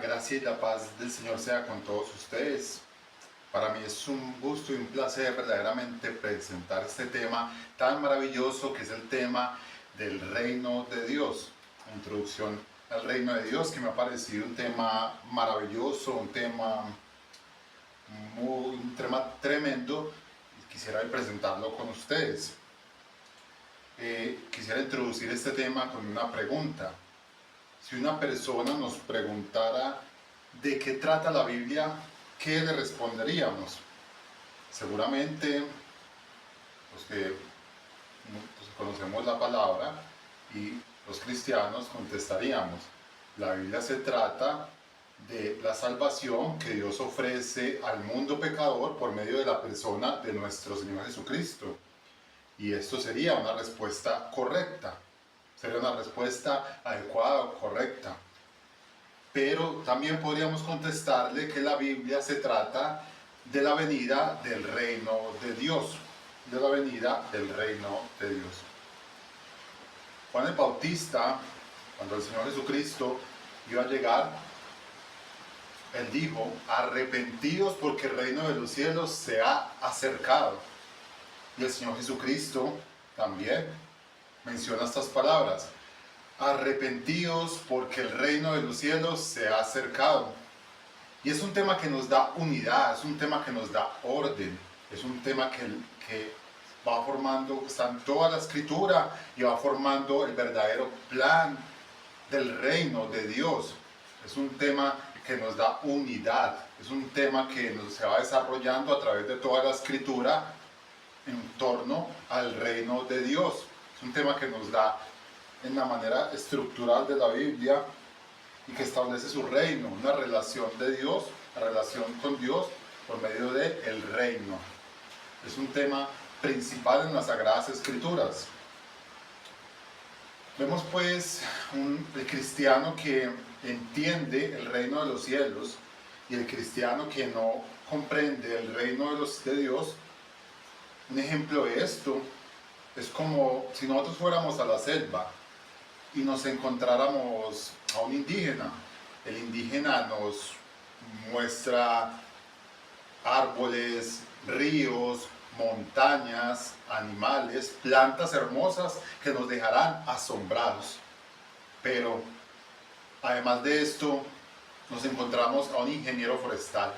gracia y la paz del Señor sea con todos ustedes. Para mí es un gusto y un placer verdaderamente presentar este tema tan maravilloso que es el tema del reino de Dios. Introducción al reino de Dios, que me ha parecido un tema maravilloso, un tema tremendo. Quisiera presentarlo con ustedes. Quisiera introducir este tema con una pregunta. Si una persona nos preguntara de qué trata la Biblia, ¿qué le responderíamos? Seguramente los que conocemos la palabra y los cristianos contestaríamos: la Biblia se trata de la salvación que Dios ofrece al mundo pecador por medio de la persona de nuestro Señor Jesucristo. Y esto sería una respuesta correcta. Sería una respuesta adecuada o correcta. Pero también podríamos contestarle que la Biblia se trata de la venida del reino de Dios. De la venida del reino de Dios. Juan el Bautista, cuando el Señor Jesucristo iba a llegar, él dijo: arrepentidos porque el reino de los cielos se ha acercado. Y el Señor Jesucristo también menciona estas palabras: arrepentidos porque el reino de los cielos se ha acercado. Y es un tema que nos da unidad, es un tema que nos da orden, es un tema que va formando, está en toda la Escritura, y va formando el verdadero plan del reino de Dios. Es un tema que nos da unidad, es un tema que se va desarrollando a través de toda la Escritura en torno al reino de Dios. Es un tema que nos da en la manera estructural de la Biblia y que establece su reino, una relación de Dios, la relación con Dios por medio del reino. Es un tema principal en las Sagradas Escrituras. Vemos pues el cristiano que entiende el reino de los cielos y el cristiano que no comprende el reino de Dios. Un ejemplo de esto es como si nosotros fuéramos a la selva y nos encontráramos a un indígena. El indígena nos muestra árboles, ríos, montañas, animales, plantas hermosas que nos dejarán asombrados. Pero además de esto, nos encontramos a un ingeniero forestal.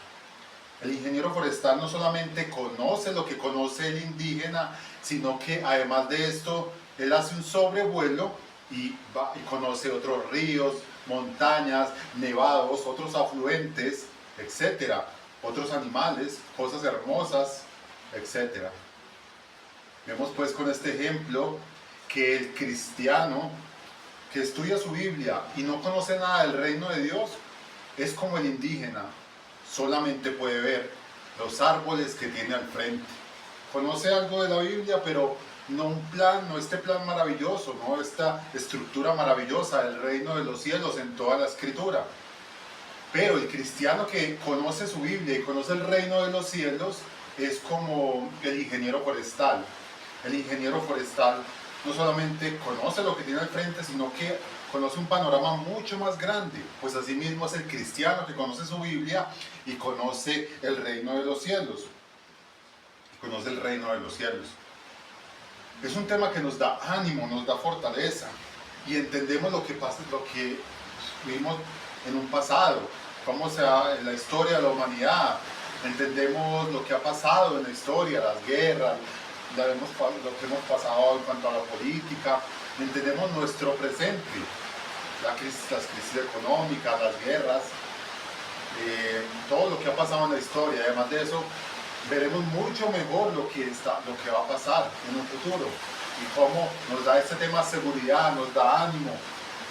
El ingeniero forestal no solamente conoce lo que conoce el indígena, sino que además de esto, él hace un sobrevuelo y conoce otros ríos, montañas, nevados, otros afluentes, etcétera, otros animales, cosas hermosas, etcétera. Vemos pues con este ejemplo que el cristiano que estudia su Biblia y no conoce nada del reino de Dios es como el indígena. Solamente puede ver los árboles que tiene al frente. Conoce algo de la Biblia, pero no este plan maravilloso, no esta estructura maravillosa del reino de los cielos en toda la Escritura. Pero el cristiano que conoce su Biblia y conoce el reino de los cielos es como el ingeniero forestal. El ingeniero forestal no solamente conoce lo que tiene al frente, sino que conoce un panorama mucho más grande. Pues así mismo es el cristiano que conoce su Biblia y conoce el reino de los cielos. Conoce el reino de los cielos. Es un tema que nos da ánimo, nos da fortaleza, y entendemos lo que pasa, lo que vimos en un pasado, cómo se da en la historia de la humanidad. Entendemos lo que ha pasado en la historia, las guerras, lo que hemos pasado en cuanto a la política. Entendemos nuestro presente, las crisis económicas, las guerras, todo lo que ha pasado en la historia. Además de eso, veremos mucho mejor lo que va a pasar en un futuro, y cómo nos da este tema seguridad, nos da ánimo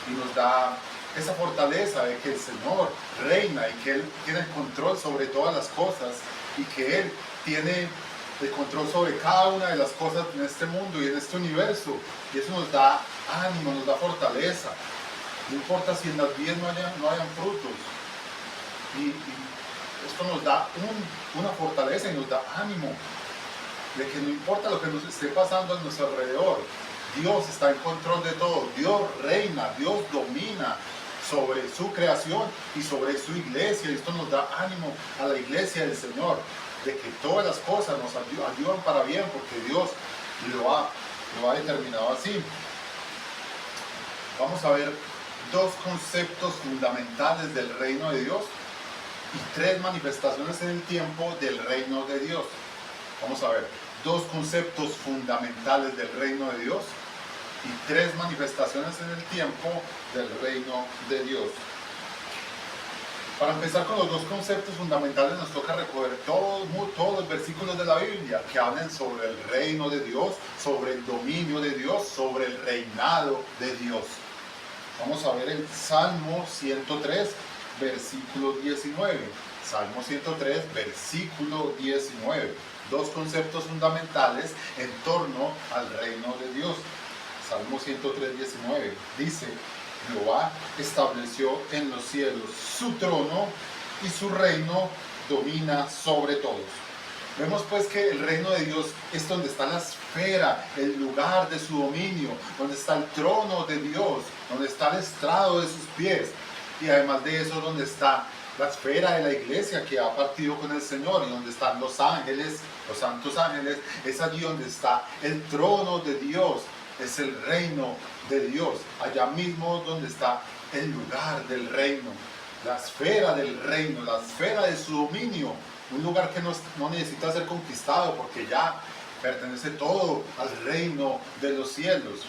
y nos da esa fortaleza de que el Señor reina y que Él tiene el control sobre todas las cosas, y que Él tiene el control sobre cada una de las cosas en este mundo y en este universo. Y eso nos da ánimo, nos da fortaleza. No importa si en las vidas no hayan frutos. Y esto nos da una fortaleza y nos da ánimo de que no importa lo que nos esté pasando a nuestro alrededor, Dios está en control de todo. Dios reina, Dios domina sobre su creación y sobre su iglesia. Y esto nos da ánimo a la iglesia del Señor, de que todas las cosas nos ayudan para bien, porque Dios lo ha determinado así. Vamos a ver dos conceptos fundamentales del reino de Dios y tres manifestaciones en el tiempo del reino de Dios. Vamos a ver dos conceptos fundamentales del reino de Dios y tres manifestaciones en el tiempo del reino de Dios. Para empezar con los dos conceptos fundamentales, nos toca recoger todos los versículos de la Biblia que hablan sobre el reino de Dios, sobre el dominio de Dios, sobre el reinado de Dios. Vamos a ver el Salmo 103, versículo 19. Salmo 103, versículo 19. Dos conceptos fundamentales en torno al reino de Dios. Salmo 103, 19. Dice: Jehová estableció en los cielos su trono y su reino domina sobre todos. Vemos pues que el reino de Dios es donde está la esfera, el lugar de su dominio, donde está el trono de Dios, donde está el estrado de sus pies, y además de eso donde está la esfera de la iglesia que ha partido con el Señor, y donde están los ángeles, los santos ángeles. Es allí donde está el trono de Dios, es el reino de Dios, allá mismo donde está el lugar del reino, la esfera del reino, la esfera de su dominio, un lugar que no necesita ser conquistado porque ya pertenece todo al reino de los cielos.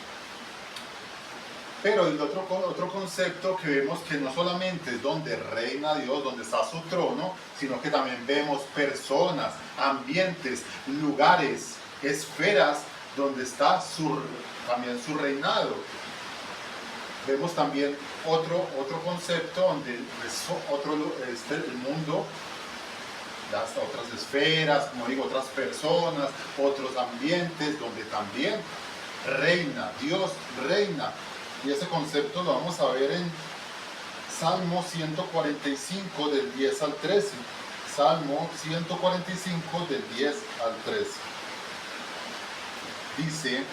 Pero el otro concepto que vemos, que no solamente es donde reina Dios, donde está su trono, sino que también vemos personas, ambientes, lugares, esferas donde está también su reinado. Vemos también otro concepto donde es el mundo, las otras esferas, como digo, otras personas, otros ambientes donde también reina, Dios reina. Y ese concepto lo vamos a ver en Salmo 145 del 10 al 13. Salmo 145 del 10 al 13. Dice: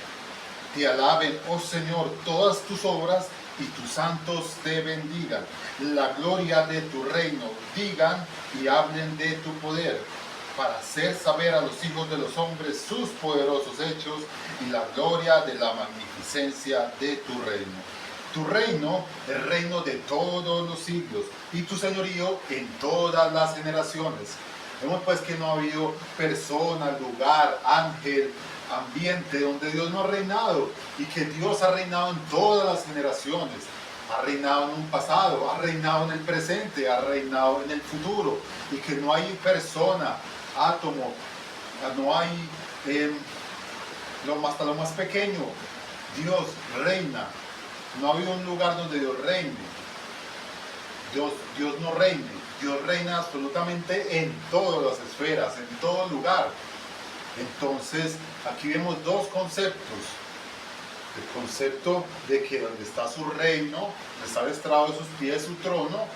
Te alaben, oh Señor, todas tus obras, y tus santos te bendigan. La gloria de tu reino digan y hablen de tu poder, para hacer saber a los hijos de los hombres sus poderosos hechos y la gloria de la magnificencia de tu reino. Tu reino es reino de todos los siglos, y tu señorío en todas las generaciones. Vemos pues que no ha habido persona, lugar, ángel, ambiente donde Dios no ha reinado, y que Dios ha reinado en todas las generaciones. Ha reinado en un pasado, ha reinado en el presente, ha reinado en el futuro, y que no hay persona, átomo, no hay hasta lo más pequeño. Dios reina. No ha habido un lugar donde Dios reine. Dios no reine. Dios reina absolutamente en todas las esferas, en todo lugar. Entonces, aquí vemos dos conceptos. El concepto de que donde está su reino, donde está el estrado de sus pies, su trono,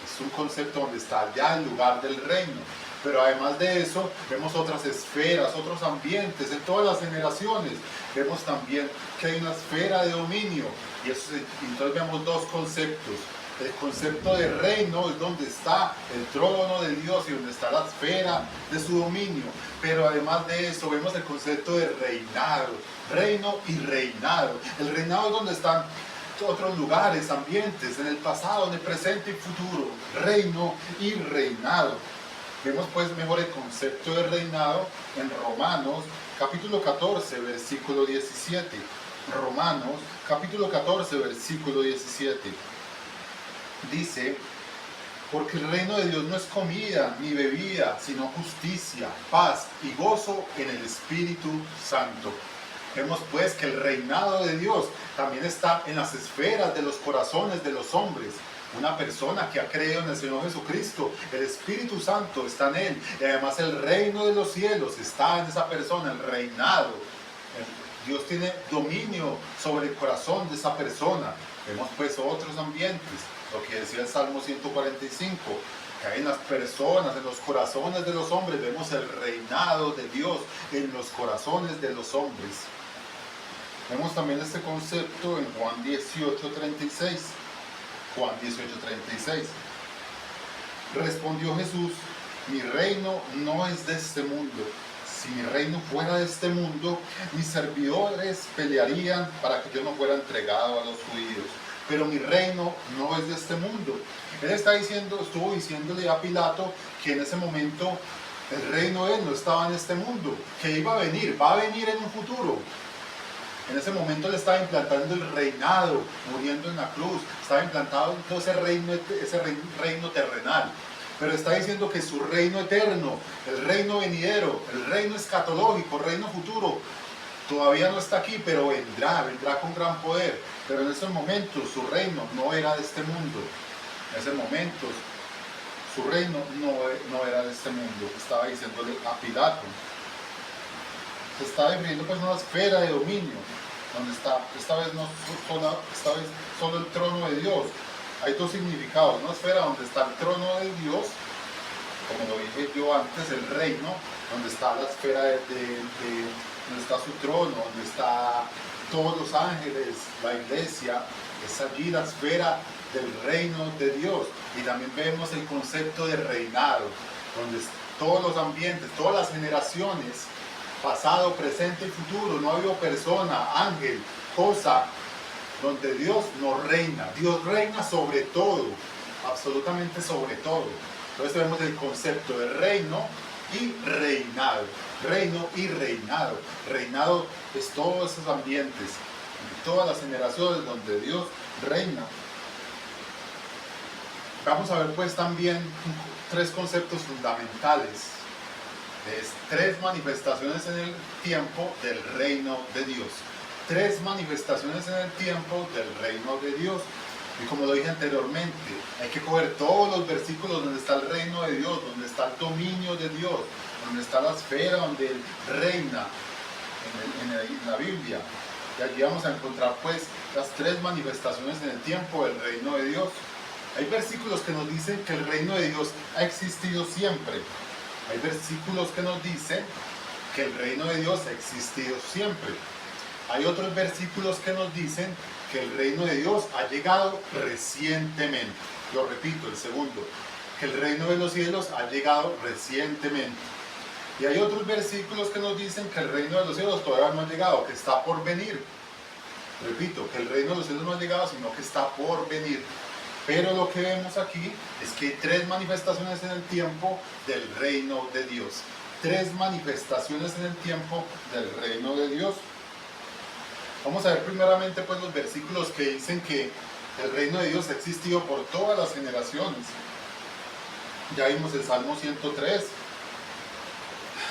es un concepto donde está ya el lugar del reino. Pero además de eso, vemos otras esferas, otros ambientes en todas las generaciones. Vemos también que hay una esfera de dominio. Y entonces vemos dos conceptos. El concepto de reino es donde está el trono de Dios y donde está la esfera de su dominio. Pero además de eso vemos el concepto de reinado, reino y reinado. El reinado es donde están otros lugares, ambientes, en el pasado, en el presente y futuro. Reino y reinado. Vemos pues mejor el concepto de reinado en Romanos capítulo 14, versículo 17. Romanos capítulo 14, versículo 17. Dice: porque el reino de Dios no es comida ni bebida, sino justicia, paz y gozo en el Espíritu Santo. Vemos pues que el reinado de Dios también está en las esferas de los corazones de los hombres. Una persona que ha creído en el Señor Jesucristo, el Espíritu Santo está en él, y además el reino de los cielos está en esa persona, el reinado. Dios tiene dominio sobre el corazón de esa persona. Vemos pues otros ambientes, lo que decía el Salmo 145, que hay en las personas, en los corazones de los hombres. Vemos el reinado de Dios en los corazones de los hombres. Vemos también este concepto en Juan 18:36. Juan 18:36. Respondió Jesús: mi reino no es de este mundo. Si mi reino fuera de este mundo, mis servidores pelearían para que yo no fuera entregado a los judíos. Pero mi reino no es de este mundo. Él estuvo diciéndole a Pilato que en ese momento el reino de él no estaba en este mundo, que iba a venir, va a venir en un futuro. En ese momento le estaba implantando el reinado, muriendo en la cruz, estaba implantando ese reino terrenal. Pero está diciendo que su reino eterno, el reino venidero, el reino escatológico, el reino futuro, todavía no está aquí, pero vendrá con gran poder. Pero en esos momentos su reino no era de este mundo. En ese momento su reino no era de este mundo. Estaba diciéndole a Pilato. Se está definiendo pues una esfera de dominio, donde esta vez solo el trono de Dios. Hay dos significados: una esfera donde está el trono de Dios, como lo dije yo antes, el reino, donde está la esfera donde está su trono, donde está todos los ángeles, la iglesia. Es allí la esfera del reino de Dios. Y también vemos el concepto de reinado, donde todos los ambientes, todas las generaciones, pasado, presente y futuro, no ha habido persona, ángel, cosa, donde Dios no reina. Dios reina sobre todo, absolutamente sobre todo. Entonces vemos el concepto de reino y reinado. Reino y reinado. Reinado es todos esos ambientes, todas las generaciones donde Dios reina. Vamos a ver pues también tres conceptos fundamentales. Tres manifestaciones en el tiempo del reino de Dios. Tres manifestaciones en el tiempo del reino de Dios. Y como lo dije anteriormente, hay que coger todos los versículos donde está el reino de Dios, donde está el dominio de Dios, donde está la esfera donde Él reina en la Biblia. Y allí vamos a encontrar pues las tres manifestaciones en el tiempo del reino de Dios. Hay versículos que nos dicen que el reino de Dios ha existido siempre. Hay versículos que nos dicen que el reino de Dios ha existido siempre. Hay otros versículos que nos dicen que el reino de Dios ha llegado recientemente. Lo repito, el segundo, que el reino de los cielos ha llegado recientemente. Y hay otros versículos que nos dicen que el reino de los cielos todavía no ha llegado, que está por venir. Repito, que el reino de los cielos no ha llegado, sino que está por venir. Pero lo que vemos aquí es que hay tres manifestaciones en el tiempo del reino de Dios. Tres manifestaciones en el tiempo del reino de Dios. Vamos a ver primeramente pues los versículos que dicen que el reino de Dios ha existido por todas las generaciones. Ya vimos el Salmo 103,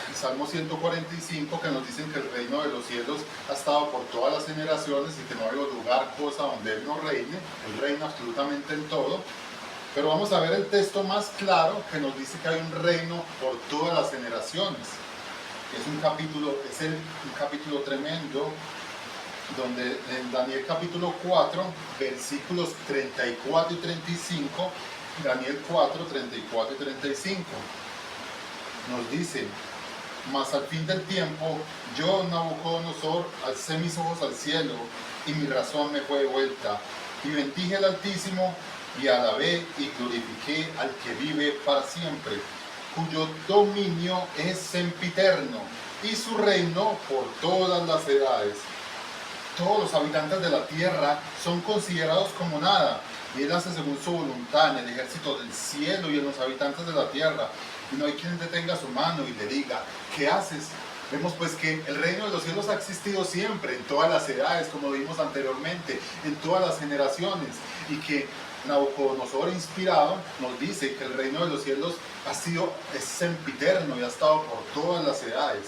el Salmo 145, que nos dicen que el reino de los cielos ha estado por todas las generaciones y que no hay lugar, cosa donde Él no reine. Él reina absolutamente en todo. Pero vamos a ver el texto más claro que nos dice que hay un reino por todas las generaciones. Es un capítulo tremendo, donde en Daniel capítulo 4, versículos 34 y 35, Daniel 4, 34 y 35, nos dice: mas al fin del tiempo, yo, Nabucodonosor, alcé mis ojos al cielo, y mi razón me fue devuelta, y bendije al Altísimo, y alabé y glorifiqué al que vive para siempre, cuyo dominio es sempiterno, y su reino por todas las edades. Todos los habitantes de la tierra son considerados como nada, y Él hace según su voluntad en el ejército del cielo y en los habitantes de la tierra. Y no hay quien detenga su mano y le diga: ¿qué haces? Vemos pues que el reino de los cielos ha existido siempre, en todas las edades, como vimos anteriormente, en todas las generaciones, y que Nabucodonosor, inspirado, nos dice que el reino de los cielos es sempiterno y ha estado por todas las edades,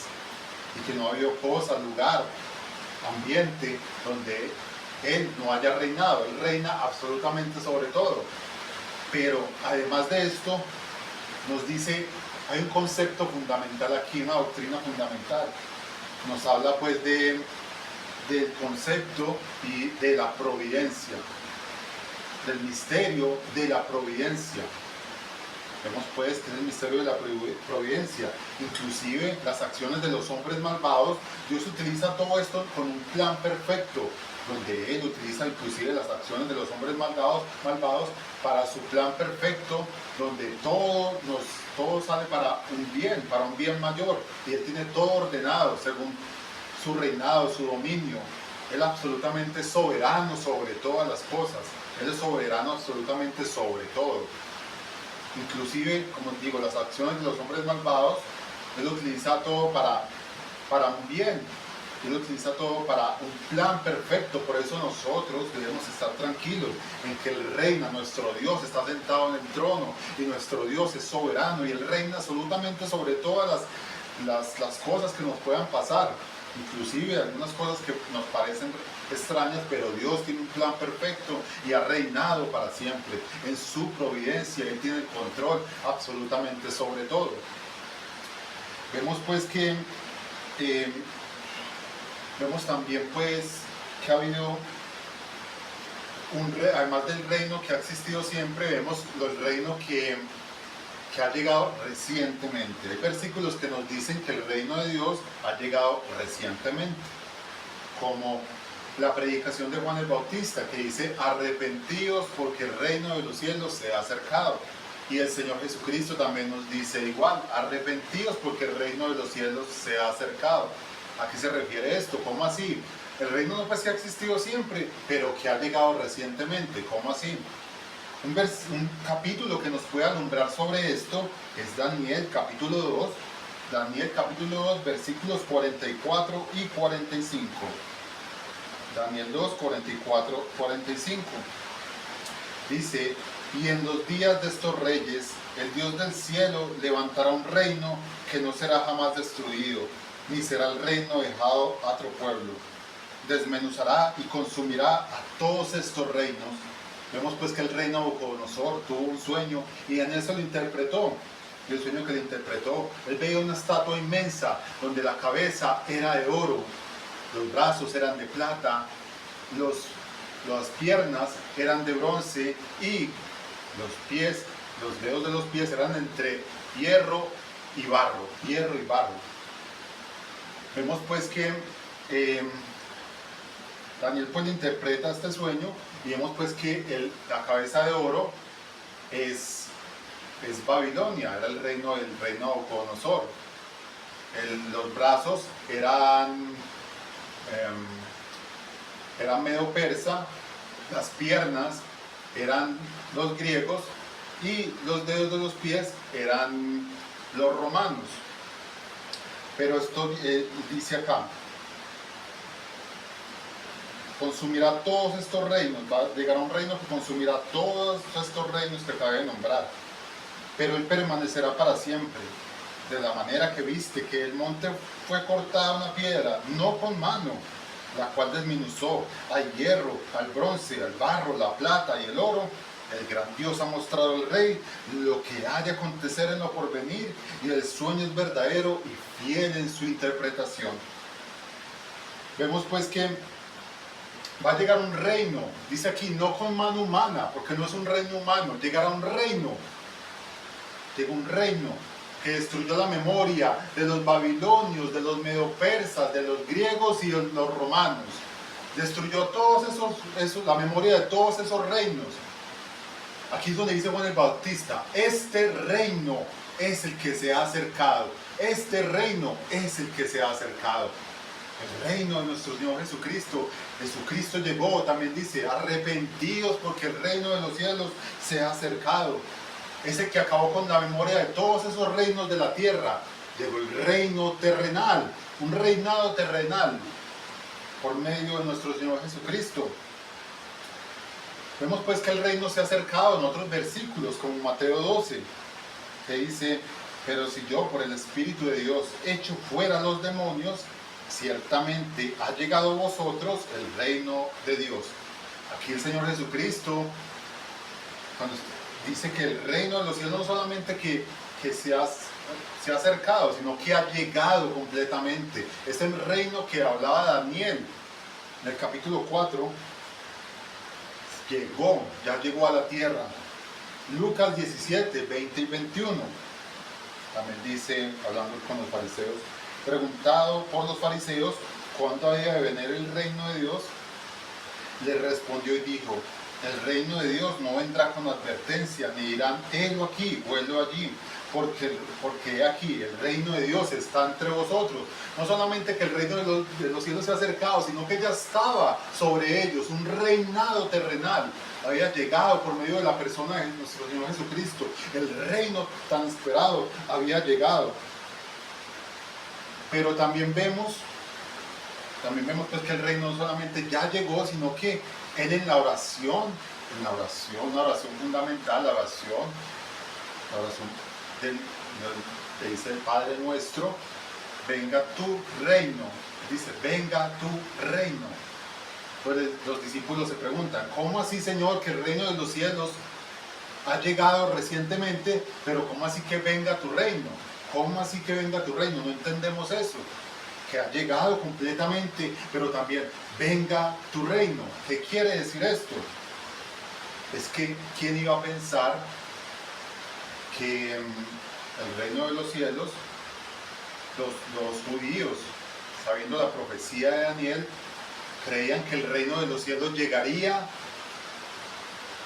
y que no ha habido cosa, lugar, ambiente donde Él no haya reinado. Él reina absolutamente sobre todo. Pero además de esto, nos dice, hay un concepto fundamental aquí, una doctrina fundamental. Nos habla pues del concepto y de la providencia, del misterio de la providencia. Vemos pues que es el misterio de la providencia. Inclusive las acciones de los hombres malvados, Dios utiliza todo esto con un plan perfecto, donde Él utiliza inclusive las acciones de los hombres malvados para su plan perfecto, donde todo sale para un bien mayor, y Él tiene todo ordenado según su reinado, su dominio. Él es absolutamente soberano sobre todas las cosas. Él es soberano absolutamente sobre todo. Inclusive, como digo, las acciones de los hombres malvados, Él utiliza todo para un bien. Él utiliza todo para un plan perfecto. Por eso nosotros debemos estar tranquilos en que Él reina. Nuestro Dios está sentado en el trono y nuestro Dios es soberano y Él reina absolutamente sobre todas las cosas que nos puedan pasar. Inclusive algunas cosas que nos parecen extrañas, pero Dios tiene un plan perfecto y ha reinado para siempre. En su providencia Él tiene el control absolutamente sobre todo. Vemos pues que vemos también pues que ha habido además del reino que ha existido siempre, vemos el reino que ha llegado recientemente. Hay versículos que nos dicen que el reino de Dios ha llegado recientemente, como la predicación de Juan el Bautista, que dice: arrepentíos porque el reino de los cielos se ha acercado. Y el Señor Jesucristo también nos dice igual: arrepentíos porque el reino de los cielos se ha acercado. ¿A qué se refiere esto? ¿Cómo así? El reino no pues que ha existido siempre, pero que ha llegado recientemente. ¿Cómo así? Un capítulo que nos puede alumbrar sobre esto es Daniel capítulo 2. Daniel capítulo 2 versículos 44 y 45. Daniel 2, 44, 45. Dice: y en los días de estos reyes, el Dios del cielo levantará un reino que no será jamás destruido, ni será el reino dejado a otro pueblo. Desmenuzará y consumirá a todos estos reinos. Vemos pues que el rey Nabucodonosor tuvo un sueño y en eso lo interpretó. Y el sueño que le interpretó, él veía una estatua inmensa donde la cabeza era de oro, los brazos eran de plata, las piernas eran de bronce y los pies, los dedos de los pies eran entre hierro y barro. Vemos pues que Daniel pues interpreta este sueño y vemos pues que la cabeza de oro es Babilonia, era el reino de Nabucodonosor. Los brazos eran medo-persa, las piernas eran los griegos y los dedos de los pies eran los romanos. Pero esto dice acá: consumirá todos estos reinos, va a llegar a un reino que consumirá todos estos reinos que acabé de nombrar, pero Él permanecerá para siempre. De la manera que viste que el monte fue cortada una piedra, no con mano, la cual desmenuzó al hierro, al bronce, al barro, la plata y el oro, el gran Dios ha mostrado al rey lo que ha de acontecer en lo porvenir, y el sueño es verdadero y fiel en su interpretación. Vemos pues que va a llegar un reino, dice aquí, no con mano humana, porque no es un reino humano, llegará un reino. Llega un reino que destruyó la memoria de los babilonios, de los medo-persas, de los griegos y de los romanos. Destruyó la memoria de todos esos reinos. Aquí es donde dice Juan el Bautista: este reino es el que se ha acercado. Este reino es el que se ha acercado. El reino de nuestro Señor Jesucristo. Jesucristo llegó, también dice: arrepentidos porque el reino de los cielos se ha acercado. Es el que acabó con la memoria de todos esos reinos de la tierra. Llegó el reino terrenal, un reinado terrenal por medio de nuestro Señor Jesucristo. Vemos pues que el reino se ha acercado en otros versículos, como Mateo 12, que dice: pero si yo por el Espíritu de Dios echo fuera los demonios, ciertamente ha llegado a vosotros el reino de Dios. Aquí el Señor Jesucristo, cuando dice que el reino de los cielos no solamente que se ha acercado, sino que ha llegado completamente. Es el reino que hablaba Daniel en el capítulo 4. Ya llegó a la tierra. Lucas 17, 20 y 21. También dice, hablando con los fariseos, preguntado por los fariseos cuándo había de venir el reino de Dios, le respondió y dijo, el reino de Dios no vendrá con advertencia, ni dirán, helo aquí o helo allí, porque aquí el reino de Dios está entre vosotros. No solamente que el reino de los cielos se ha acercado, sino que ya estaba sobre ellos, un reinado terrenal. Había llegado por medio de la persona de nuestro Señor Jesucristo. El reino tan esperado había llegado. Pero también vemos pues que el reino no solamente ya llegó, sino que Él en la oración, una oración fundamental, la oración que dice el Padre nuestro, venga tu reino, dice, venga tu reino. Entonces los discípulos se preguntan, ¿cómo así, Señor, que el reino de los cielos ha llegado recientemente, pero cómo así que venga tu reino? ¿Cómo así que venga tu reino? No entendemos eso, que ha llegado completamente, pero también venga tu reino. ¿Qué quiere decir esto? Es que ¿quién iba a pensar que el reino de los cielos, los judíos, sabiendo la profecía de Daniel, creían que el reino de los cielos llegaría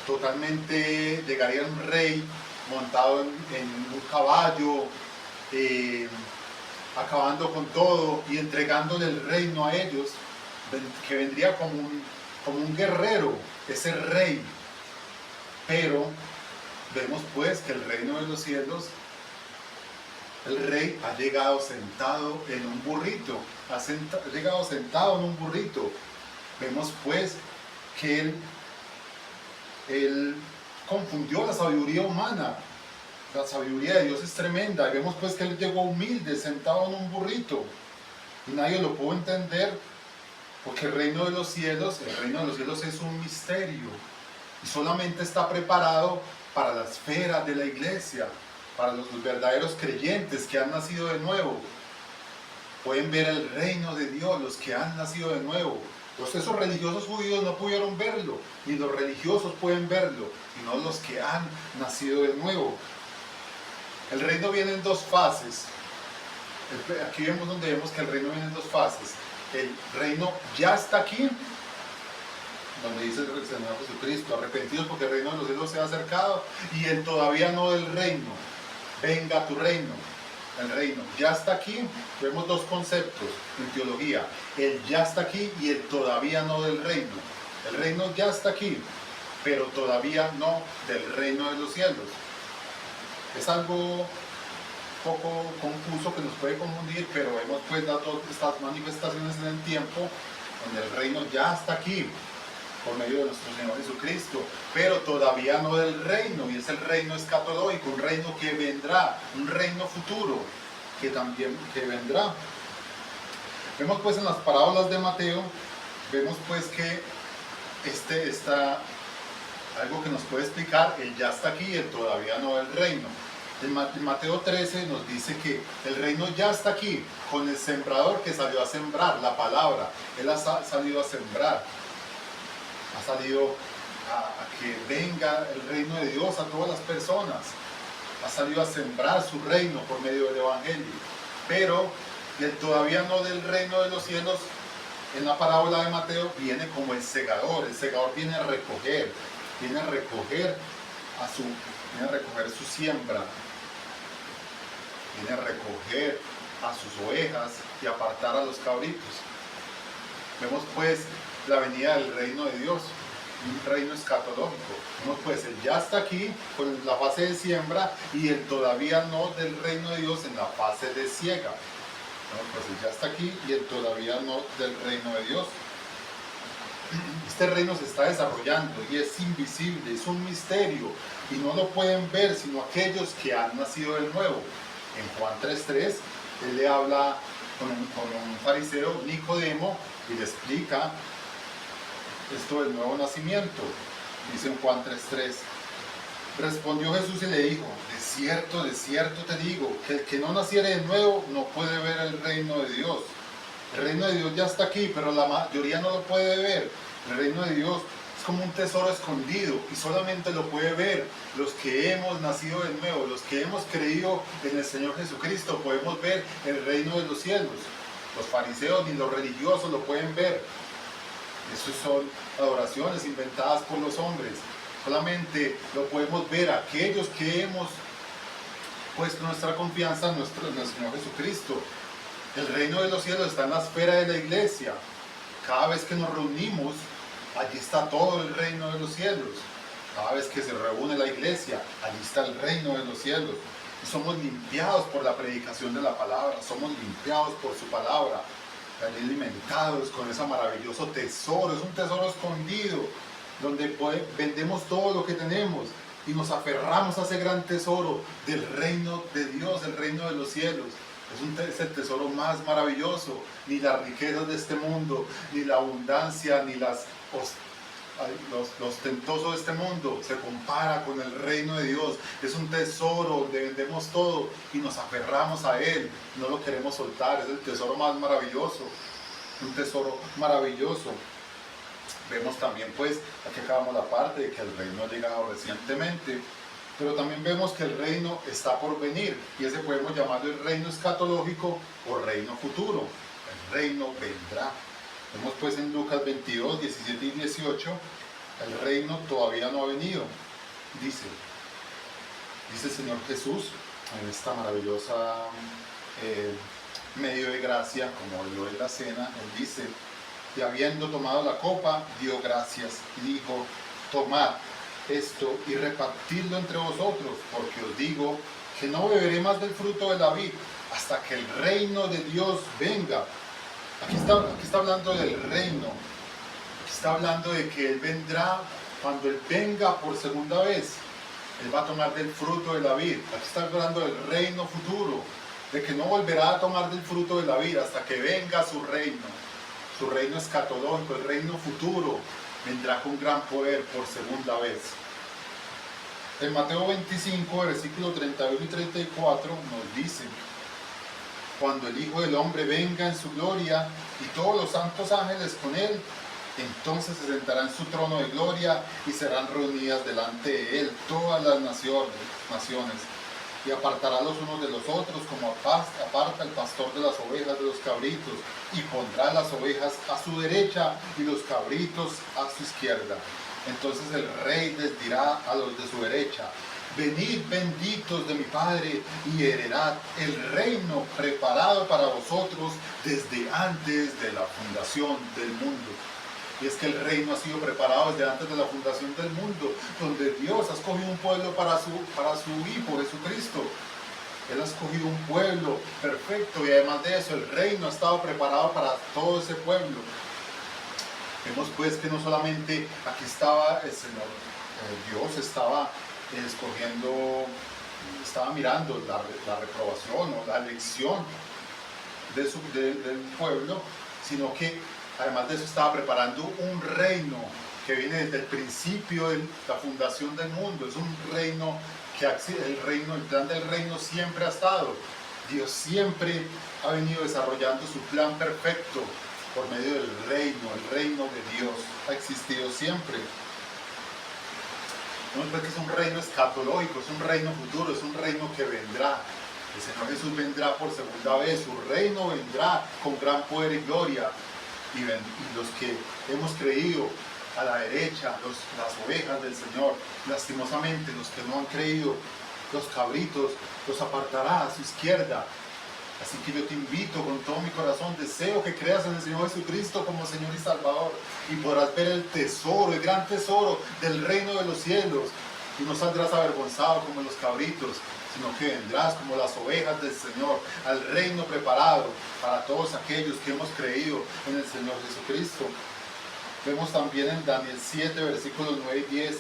un rey montado en un caballo, acabando con todo y entregándole el reino a ellos, que vendría como un guerrero, ese rey. Pero vemos pues que el reino de los cielos, el rey ha llegado sentado en un burrito, ha llegado sentado en un burrito. Vemos pues que él confundió la sabiduría humana. La sabiduría de Dios es tremenda. Y vemos pues que Él llegó humilde, sentado en un burrito. Y nadie lo pudo entender, porque el reino de los cielos es un misterio. Y solamente está preparado para la esfera de la iglesia, para los verdaderos creyentes que han nacido de nuevo. Pueden ver el reino de Dios, los que han nacido de nuevo. Esos religiosos judíos no pudieron verlo, ni los religiosos pueden verlo, sino los que han nacido de nuevo. El reino viene en dos fases. Aquí vemos que el reino viene en dos fases. El reino ya está aquí, donde dice el Señor Jesucristo, arrepentidos porque el reino de los cielos se ha acercado, y el todavía no del reino, venga tu reino. El reino ya está aquí. Vemos dos conceptos en teología, el ya está aquí y el todavía no del reino. El reino ya está aquí, pero todavía no del reino de los cielos. Es algo poco confuso que nos puede confundir, pero hemos pues dado estas manifestaciones en el tiempo donde el reino ya está aquí por medio de nuestro Señor Jesucristo, pero todavía no del reino, y es el reino escatológico, un reino que vendrá, un reino futuro que vendrá. Vemos pues en las parábolas de Mateo, vemos pues que está algo que nos puede explicar el ya está aquí y el todavía no del reino. En Mateo 13 nos dice que el reino ya está aquí, con el sembrador que salió a sembrar la palabra. Él ha salido a sembrar, ha salido a que venga el reino de Dios a todas las personas, ha salido a sembrar su reino por medio del Evangelio. Pero el todavía no del reino de los cielos, en la parábola de Mateo, viene como el segador viene a recoger su siembra, viene a recoger a sus ovejas y apartar a los cabritos. Vemos pues la venida del reino de Dios, un reino escatológico. Vemos pues el ya está aquí con la fase de siembra y el todavía no del reino de Dios en la fase de siega. Vemos pues el ya está aquí y el todavía no del reino de Dios. Este reino se está desarrollando y es invisible, es un misterio y no lo pueden ver sino aquellos que han nacido de nuevo. En Juan 3:3 él le habla con un fariseo, Nicodemo, y le explica esto del nuevo nacimiento. Dice en Juan 3:3, respondió Jesús y le dijo, de cierto te digo, que el que no naciere de nuevo no puede ver el reino de Dios. El reino de Dios ya está aquí, pero la mayoría no lo puede ver. El reino de Dios como un tesoro escondido y solamente lo puede ver los que hemos nacido de nuevo, los que hemos creído en el Señor Jesucristo. Podemos ver el reino de los cielos. Los fariseos ni los religiosos lo pueden ver. Esas son adoraciones inventadas por los hombres. Solamente lo podemos ver aquellos que hemos puesto nuestra confianza en el Señor Jesucristo. El reino de los cielos está en la esfera de la iglesia. Cada vez que nos reunimos, allí está todo el reino de los cielos. Cada vez que se reúne la iglesia, allí está el reino de los cielos. Y somos limpiados por la predicación de la palabra, somos limpiados por su palabra, alimentados con ese maravilloso tesoro. Es un tesoro escondido, donde vendemos todo lo que tenemos y nos aferramos a ese gran tesoro del reino de Dios, el reino de los cielos. Es el tesoro más maravilloso. Ni las riquezas de este mundo, ni la abundancia, ni los ostentosos de este mundo se compara con el reino de Dios. Es un tesoro donde vendemos todo y nos aferramos a él, no lo queremos soltar. Es el tesoro más maravilloso, un tesoro maravilloso. Vemos también, pues, aquí acabamos la parte de que el reino ha llegado recientemente, pero también vemos que el reino está por venir, y ese podemos llamarlo el reino escatológico o reino futuro. El reino vendrá. Vemos pues en Lucas 22, 17 y 18, el reino todavía no ha venido. Dice el Señor Jesús en esta maravillosa medio de gracia, como lo es la cena. Él dice: y habiendo tomado la copa, dio gracias y dijo: tomad esto y repartidlo entre vosotros, porque os digo que no beberé más del fruto de la vid hasta que el reino de Dios venga. Aquí está hablando del reino. Aquí está hablando de que Él vendrá. Cuando Él venga por segunda vez, Él va a tomar del fruto de la vid. Aquí está hablando del reino futuro, de que no volverá a tomar del fruto de la vid hasta que venga su reino escatológico, el reino futuro. Vendrá con gran poder por segunda vez. En Mateo 25, versículos 31 y 34 nos dice: cuando el Hijo del Hombre venga en su gloria y todos los santos ángeles con él, entonces se sentará en su trono de gloria y serán reunidas delante de él todas las naciones, y apartará los unos de los otros como aparta el pastor de las ovejas de los cabritos, y pondrá las ovejas a su derecha y los cabritos a su izquierda. Entonces el rey les dirá a los de su derecha: venid benditos de mi Padre, y heredad el reino preparado para vosotros desde antes de la fundación del mundo. Y es que el reino ha sido preparado desde antes de la fundación del mundo, donde Dios ha escogido un pueblo para su Hijo Jesucristo. Él ha escogido un pueblo perfecto, y además de eso el reino ha estado preparado para todo ese pueblo. Vemos pues que no solamente aquí estaba el Señor, Dios estaba escogiendo, estaba mirando la reprobación o la elección del pueblo, sino que además de eso estaba preparando un reino que viene desde el principio de la fundación del mundo. Es un reino que el plan del reino siempre ha estado. Dios siempre ha venido desarrollando su plan perfecto por medio del reino. El reino de Dios ha existido siempre. Vemos pues que es un reino escatológico, es un reino futuro, es un reino que vendrá. El Señor Jesús vendrá por segunda vez, su reino vendrá con gran poder y gloria. Y los que hemos creído a la derecha, las ovejas del Señor, lastimosamente los que no han creído, los cabritos, los apartará a su izquierda. Así que yo te invito con todo mi corazón, deseo que creas en el Señor Jesucristo como Señor y Salvador, y podrás ver el tesoro, el gran tesoro del reino de los cielos, y no saldrás avergonzado como los cabritos, sino que vendrás como las ovejas del Señor al reino preparado para todos aquellos que hemos creído en el Señor Jesucristo. Vemos también en Daniel 7, versículos 9 y 10: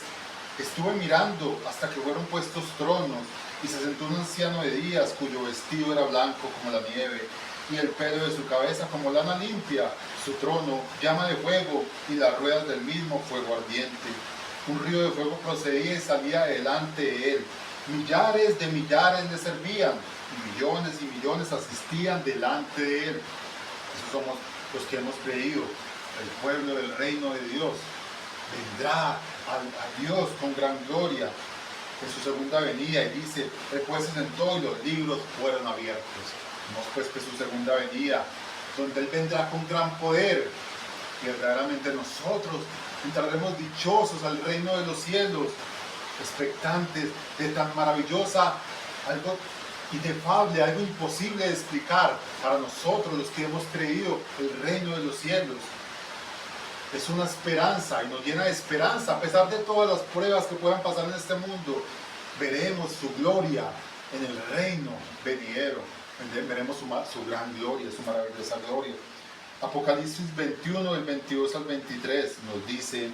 estuve mirando hasta que fueron puestos tronos, y se sentó un anciano de días, cuyo vestido era blanco como la nieve, y el pelo de su cabeza como lana limpia. Su trono llama de fuego, y las ruedas del mismo fuego ardiente. Un río de fuego procedía y salía delante de él. Millares de millares le servían, y millones asistían delante de él. Esos somos los que hemos creído, el pueblo del reino de Dios. vendrá a Dios con gran gloria en su segunda venida, y dice, después se sentó y los libros fueron abiertos. Vemos pues que su segunda venida, donde Él vendrá con gran poder, y verdaderamente nosotros entraremos dichosos al reino de los cielos, expectantes de tan maravillosa, algo inefable, algo imposible de explicar para nosotros los que hemos creído el reino de los cielos. Es una esperanza y nos llena de esperanza a pesar de todas las pruebas que puedan pasar en este mundo. Veremos su gloria en el reino venidero, veremos su gran gloria, su maravillosa gloria. Apocalipsis 21, del 22 al 23 nos dice: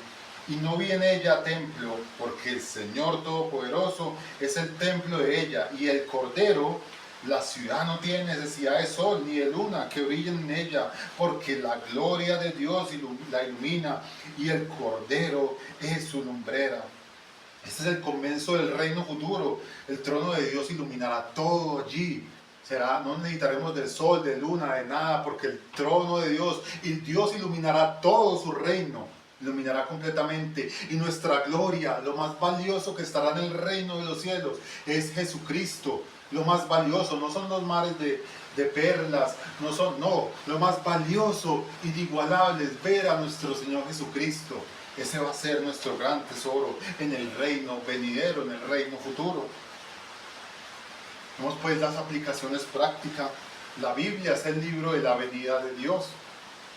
y no vi en ella templo, porque el Señor Todopoderoso es el templo de ella, y el Cordero. La ciudad no tiene necesidad de sol ni de luna que brillen en ella, porque la gloria de Dios la ilumina, y el Cordero es su lumbrera. Este es el comienzo del reino futuro. El trono de Dios iluminará todo allí. No necesitaremos del sol, de luna, de nada, porque el trono de Dios, y Dios iluminará todo su reino, iluminará completamente. Y nuestra gloria, lo más valioso que estará en el reino de los cielos, es Jesucristo. Lo más valioso, no son los mares de perlas, lo más valioso, inigualable es ver a nuestro Señor Jesucristo. Ese va a ser nuestro gran tesoro en el reino venidero, en el reino futuro. Vemos pues las aplicaciones prácticas. La Biblia es el libro de la venida de Dios.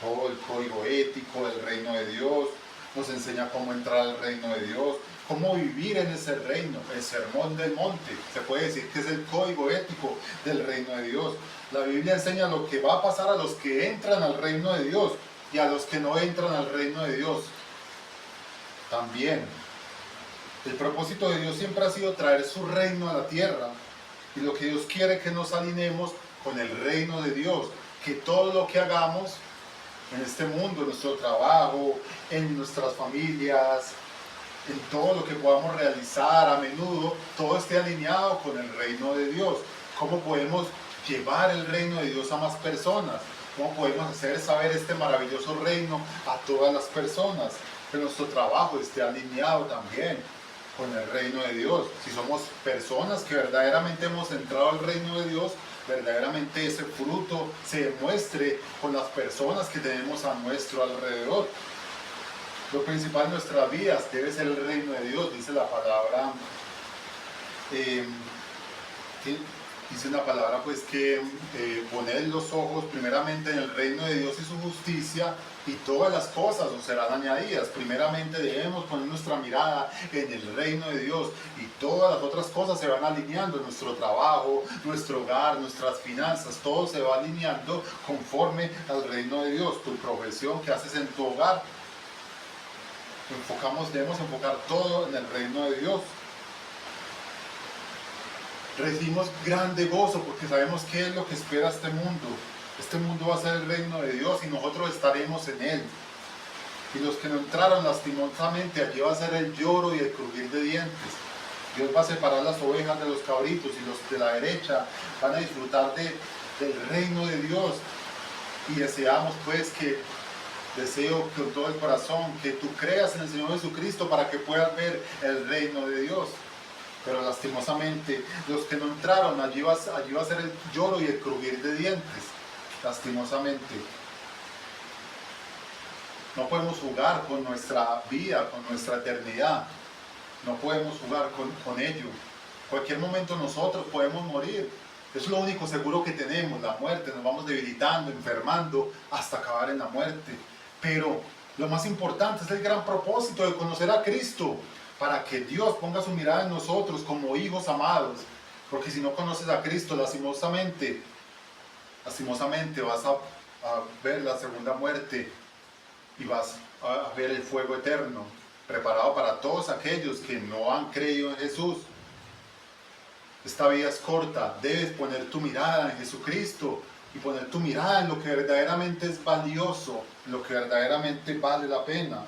Todo el código ético del reino de Dios nos enseña cómo entrar al reino de Dios, cómo vivir en ese reino. El sermón del monte, se puede decir que es el código ético del reino de Dios. La Biblia enseña lo que va a pasar a los que entran al reino de Dios y a los que no entran al reino de Dios. También, el propósito de Dios siempre ha sido traer su reino a la tierra, y lo que Dios quiere es que nos alineemos con el reino de Dios, que todo lo que hagamos en este mundo, en nuestro trabajo, en nuestras familias, en todo lo que podamos realizar a menudo, todo esté alineado con el reino de Dios. ¿Cómo podemos llevar el reino de Dios a más personas? ¿Cómo podemos hacer saber este maravilloso reino a todas las personas? Que nuestro trabajo esté alineado también con el reino de Dios. Si somos personas que verdaderamente hemos entrado al reino de Dios, verdaderamente ese fruto se demuestre con las personas que tenemos a nuestro alrededor. Lo principal en nuestras vidas debe ser el reino de Dios, dice la palabra. Dice la palabra pues que poned los ojos primeramente en el reino de Dios y su justicia, y todas las cosas os serán añadidas. Primeramente debemos poner nuestra mirada en el reino de Dios, y todas las otras cosas se van alineando. Nuestro trabajo, nuestro hogar, nuestras finanzas, todo se va alineando conforme al reino de Dios. Tu profesión que haces en tu hogar, debemos enfocar todo en el reino de Dios. Recibimos grande gozo porque sabemos qué es lo que espera este mundo. Este mundo va a ser el reino de Dios y nosotros estaremos en él. Y los que no entraron lastimosamente, allí va a ser el lloro y el crujir de dientes. Dios va a separar las ovejas de los cabritos, y los de la derecha van a disfrutar del reino de Dios. Y deseamos pues deseo con todo el corazón que tú creas en el Señor Jesucristo para que puedas ver el reino de Dios. Pero lastimosamente, los que no entraron, allí va a ser el lloro y el crujir de dientes. Lastimosamente. No podemos jugar con nuestra vida, con nuestra eternidad. No podemos jugar con ello. En cualquier momento nosotros podemos morir. Eso es lo único seguro que tenemos, la muerte. Nos vamos debilitando, enfermando, hasta acabar en la muerte. Pero lo más importante es el gran propósito de conocer a Cristo, para que Dios ponga su mirada en nosotros como hijos amados. Porque si no conoces a Cristo, lastimosamente vas a ver la segunda muerte, y vas a ver el fuego eterno preparado para todos aquellos que no han creído en Jesús. Esta vida es corta, debes poner tu mirada en Jesucristo y poner tu mirada en lo que verdaderamente es valioso, en lo que verdaderamente vale la pena.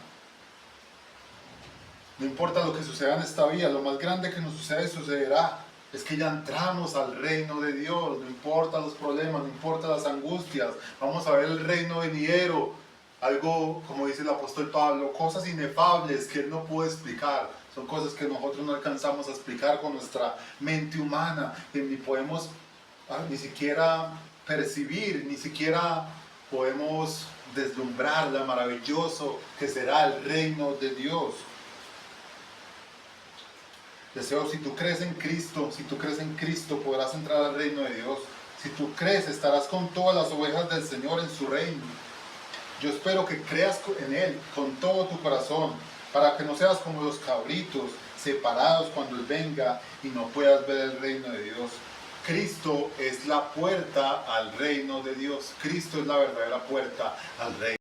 No importa lo que suceda en esta vida, lo más grande que nos sucederá. Es que ya entramos al reino de Dios. No importa los problemas, no importa las angustias. Vamos a ver el reino venidero. algo, como dice el apóstol Pablo, cosas inefables que él no pudo explicar. Son cosas que nosotros no alcanzamos a explicar con nuestra mente humana, que ni podemos ni siquiera percibir, ni siquiera podemos deslumbrar lo maravilloso que será el reino de Dios. Deseo, si tú crees en Cristo, podrás entrar al reino de Dios. Si tú crees, estarás con todas las ovejas del Señor en su reino. Yo espero que creas en Él con todo tu corazón, para que no seas como los cabritos, separados cuando Él venga y no puedas ver el reino de Dios. Cristo es la puerta al reino de Dios. Cristo es la verdadera puerta al reino.